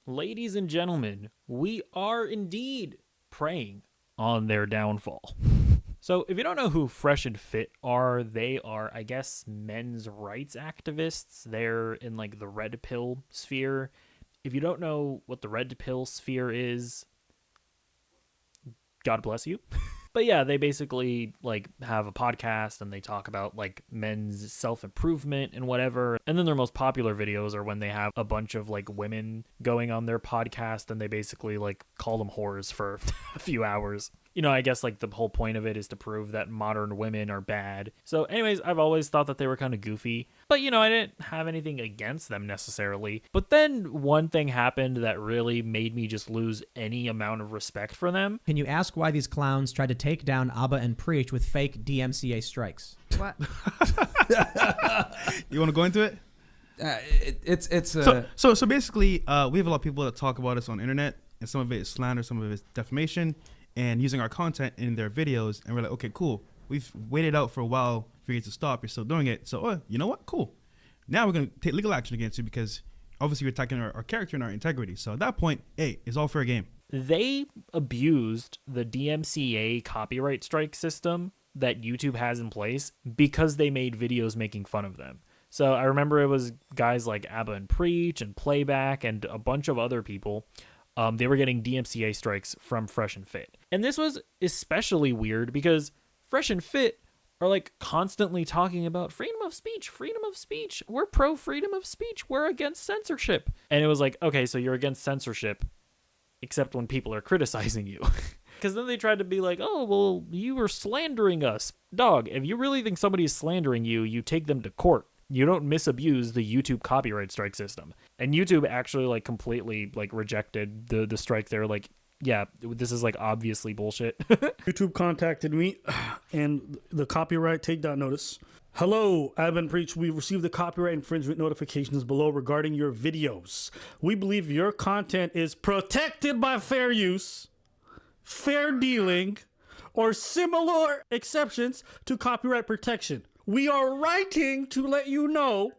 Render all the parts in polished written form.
ladies and gentlemen, we are indeed preying on their downfall. So if you don't know who Fresh and Fit are, they are, I guess, men's rights activists. They're in like the red pill sphere. If you don't know what the red pill sphere is, God bless you. But yeah, they basically like have a podcast and they talk about like men's self-improvement and whatever. And then their most popular videos are when they have a bunch of like women going on their podcast and they basically like call them whores for a few hours. You know, I guess like the whole point of it is to prove that modern women are bad. So anyways, I've always thought that they were kind of goofy, but you know, I didn't have anything against them necessarily. But then one thing happened that really made me just lose any amount of respect for them. Can you ask why these clowns tried to take down Abba and Preach with fake DMCA strikes? What? You want to go into it? So basically, we have a lot of people that talk about us on the internet, and some of it is slander, some of it is defamation, and using our content in their videos. And we're like, okay, cool. We've waited out for a while for you to stop. You're still doing it. So, you know what? Cool. Now we're going to take legal action against you because obviously you're attacking our character and our integrity. So at that point, hey, it's all fair game. They abused the DMCA copyright strike system that YouTube has in place because they made videos making fun of them. So I remember it was guys like Abba and Preach and Playback and a bunch of other people. They were getting DMCA strikes from Fresh and Fit. And this was especially weird because Fresh and Fit are like constantly talking about freedom of speech, freedom of speech. We're pro freedom of speech. We're against censorship. And it was like, okay, so you're against censorship, except when people are criticizing you. Because then they tried to be like, oh, well, you were slandering us. Dog, if you really think somebody is slandering you, you take them to court. You don't misabuse the YouTube copyright strike system. And YouTube actually like completely like rejected the strike. They're like, yeah, this is like obviously bullshit. YouTube contacted me and the copyright takedown notice. Hello, Abba and Preach. We've received the copyright infringement notifications below regarding your videos. We believe your content is protected by fair use, fair dealing, or similar exceptions to copyright protection. We are writing to let you know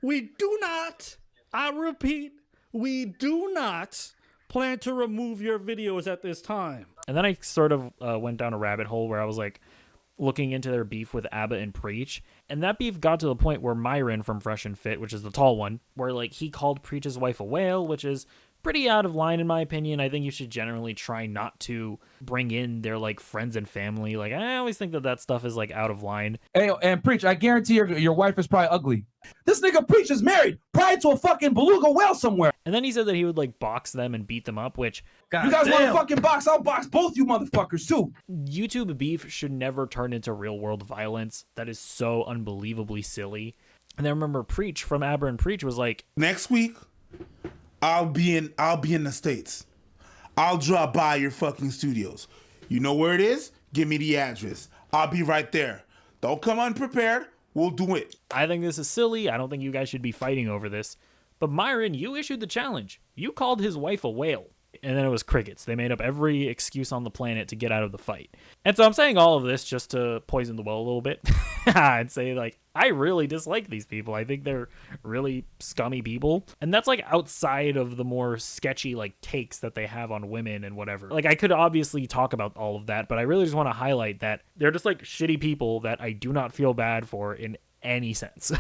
we do not, I repeat, we do not plan to remove your videos at this time. And then I sort of went down a rabbit hole where I was like looking into their beef with Abba and Preach. And that beef got to the point where Myron from Fresh and Fit, which is the tall one, where like he called Preach's wife a whale, which is pretty out of line in my opinion. I think you should generally try not to bring in their like friends and family. Like I always think that stuff is like out of line. Hey, and Preach, I guarantee your wife is probably ugly. This nigga Preach is married, probably to a fucking beluga whale somewhere. And then he said that he would like box them and beat them up, which you guys want to fucking box? I'll box both you motherfuckers too. YouTube beef should never turn into real world violence. That is so unbelievably silly. And I remember Preach from Abba and Preach was like, next week I'll be in the States. I'll drop by your fucking studios. You know where it is? Give me the address. I'll be right there. Don't come unprepared. We'll do it. I think this is silly. I don't think you guys should be fighting over this. But Myron, you issued the challenge. You called his wife a whale. And then it was crickets. They made up every excuse on the planet to get out of the fight. And so I'm saying all of this just to poison the well a little bit and say, like, I really dislike these people. I think they're really scummy people. And that's, like, outside of the more sketchy, like, takes that they have on women and whatever. Like, I could obviously talk about all of that, but I really just want to highlight that they're just, like, shitty people that I do not feel bad for in any sense.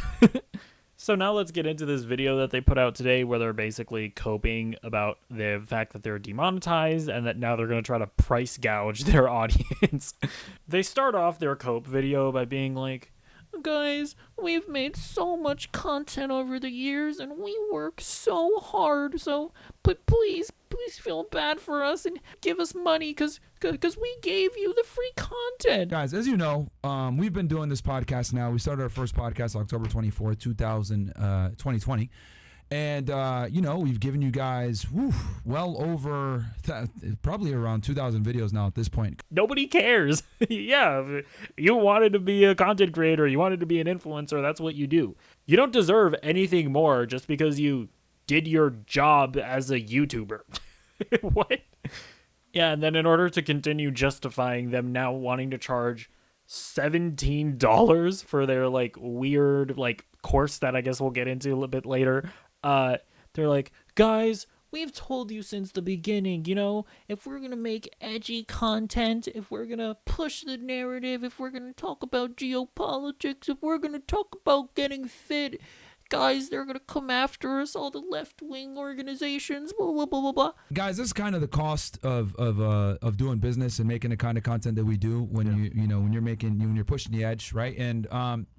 So now let's get into this video that they put out today where they're basically coping about the fact that they're demonetized and that now they're going to try to price gouge their audience. They start off their cope video by being like, guys, we've made so much content over the years and we work so hard, so but please feel bad for us and give us money because we gave you the free content. Guys, as you know, we've been doing this podcast now. We started our first podcast October 24th, 2020. And, you know, we've given you guys well over probably around 2,000 videos now at this point. Nobody cares. Yeah, you wanted to be a content creator. You wanted to be an influencer. That's what you do. You don't deserve anything more just because you did your job as a YouTuber. What? Yeah, and then in order to continue justifying them now wanting to charge $17 for their, like, weird, like, course that I guess we'll get into a little bit later, they're like, guys, we've told you since the beginning, you know, if we're going to make edgy content, if we're going to push the narrative, if we're going to talk about geopolitics, if we're going to talk about getting fit, guys, they're going to come after us, all the left-wing organizations, blah, blah, blah, blah, blah. Guys, this is kind of the cost of doing business and making the kind of content that we do when when you're pushing the edge, right? And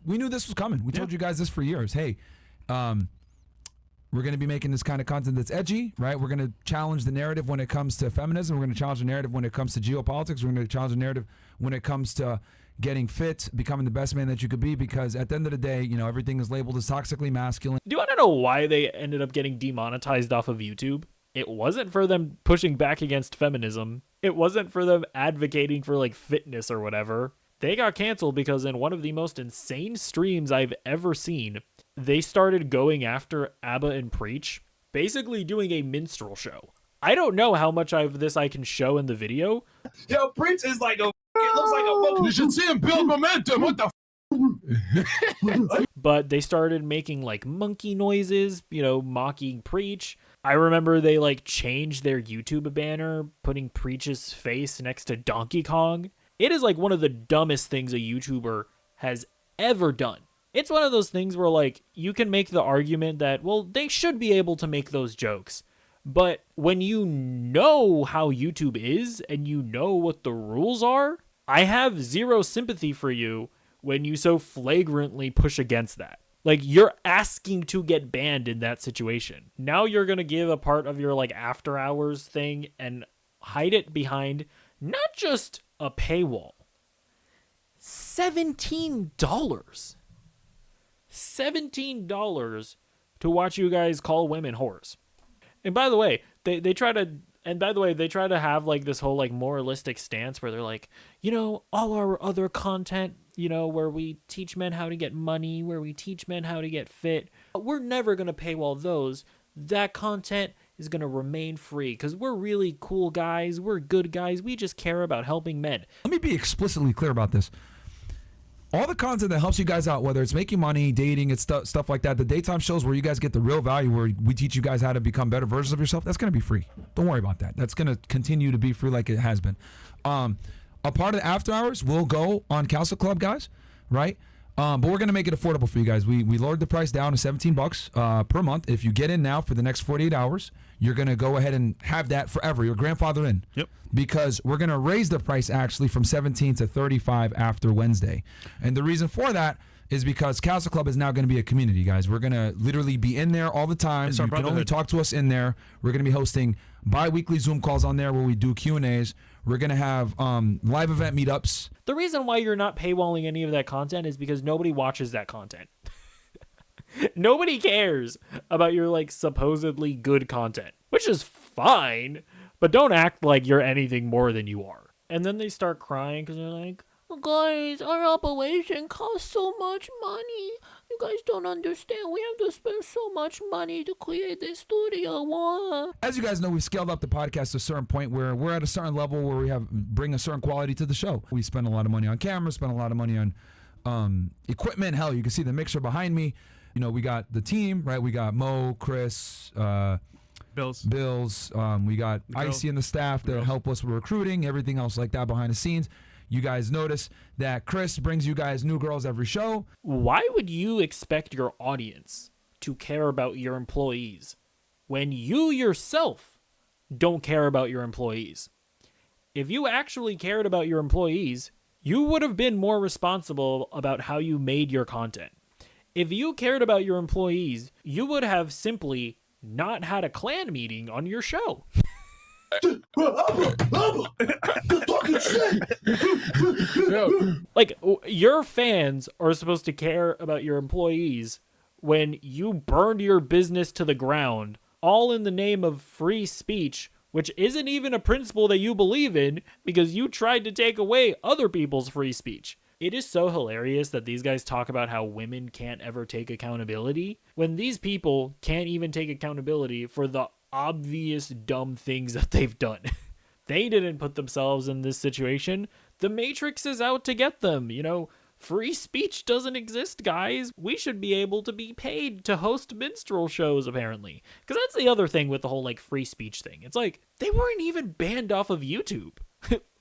we knew this was coming. We told you guys this for years. Hey, we're going to be making this kind of content that's edgy, right? We're going to challenge the narrative when it comes to feminism. We're going to challenge the narrative when it comes to geopolitics. We're going to challenge the narrative when it comes to getting fit, becoming the best man that you could be, because at the end of the day, you know, everything is labeled as toxically masculine. Do you want to know why they ended up getting demonetized off of YouTube? It wasn't for them pushing back against feminism. It wasn't for them advocating for like fitness or whatever. They got canceled because in one of the most insane streams I've ever seen, they started going after Abba and Preach, basically doing a minstrel show. I don't know how much of this I can show in the video. Yo, Preach is like a. It looks like a monkey. You should see him build momentum. What the But they started making like monkey noises, you know, mocking Preach. I remember they like changed their YouTube banner, putting Preach's face next to Donkey Kong. It is like one of the dumbest things a YouTuber has ever done. It's one of those things where like you can make the argument that, well, they should be able to make those jokes. But when you know how YouTube is and you know what the rules are, I have zero sympathy for you when you so flagrantly push against that. Like, you're asking to get banned in that situation. Now you're going to give a part of your like after hours thing and hide it behind not just a paywall. $17. $17 to watch you guys call women whores. And by the way, they try to have like this whole like moralistic stance where they're like, you know, all our other content, you know, where we teach men how to get money, where we teach men how to get fit, we're never going to paywall those. That content is going to remain free because we're really cool guys. We're good guys. We just care about helping men. Let me be explicitly clear about this. All the content that helps you guys out, whether it's making money, dating, it's stuff like that, the daytime shows where you guys get the real value, where we teach you guys how to become better versions of yourself, that's going to be free. Don't worry about that. That's going to continue to be free like it has been. A part of the after hours will go on Council Club, guys, right? But we're going to make it affordable for you guys. We lowered the price down to $17 per month. If you get in now for the next 48 hours, you're going to go ahead and have that forever. Your grandfather in. Yep. Because we're going to raise the price actually from 17 to 35 after Wednesday. And the reason for that is because Council Club is now going to be a community, guys. We're going to literally be in there all the time. You can only talk to us in there. We're going to be hosting bi-weekly Zoom calls on there where we do Q&As. We're going to have live event meetups. The reason why you're not paywalling any of that content is because nobody watches that content. Nobody cares about your like supposedly good content, which is fine, but don't act like you're anything more than you are. And then they start crying because they're like, guys, our operation costs so much money. You guys don't understand. We have to spend so much money to create this studio. As you guys know, we've scaled up the podcast to a certain point where we're at a certain level where we bring a certain quality to the show. We spend a lot of money on cameras, spend a lot of money on equipment. Hell, you can see the mixer behind me. You know, we got the team, right? We got Mo, Chris, Bills. We got Icy and the staff that help us with recruiting, everything else like that behind the scenes. You guys notice that Chris brings you guys new girls every show. Why would you expect your audience to care about your employees when you yourself don't care about your employees? If you actually cared about your employees, you would have been more responsible about how you made your content. If you cared about your employees, you would have simply not had a clan meeting on your show. Like, your fans are supposed to care about your employees when you burned your business to the ground, all in the name of free speech, which isn't even a principle that you believe in because you tried to take away other people's free speech. It is so hilarious that these guys talk about how women can't ever take accountability when these people can't even take accountability for the obvious dumb things that they've done. They didn't put themselves in this situation. The Matrix is out to get them. You know, Free speech doesn't exist, guys. We should be able to be paid to host minstrel shows, apparently. Because that's the other thing with the whole, like, free speech thing. It's like, they weren't even banned off of YouTube.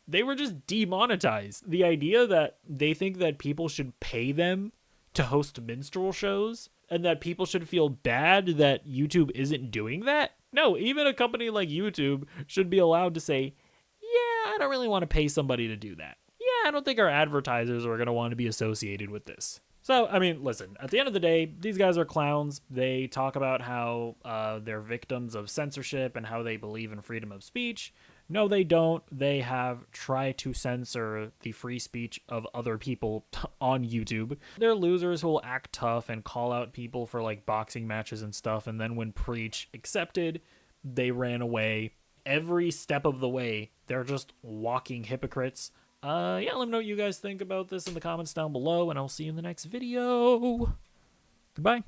They were just demonetized. The idea that they think that people should pay them to host minstrel shows and that people should feel bad that YouTube isn't doing that? No, even a company like YouTube should be allowed to say, yeah, I don't really want to pay somebody to do that. Yeah, I don't think our advertisers are going to want to be associated with this. So, I mean, listen, at the end of the day, these guys are clowns. They talk about how they're victims of censorship and how they believe in freedom of speech. No, they don't. They have tried to censor the free speech of other people on YouTube. They're losers who will act tough and call out people for like boxing matches and stuff. And then when Preach accepted, they ran away. Every step of the way, they're just walking hypocrites. Yeah, let me know what you guys think about this in the comments down below, and I'll see you in the next video. Goodbye.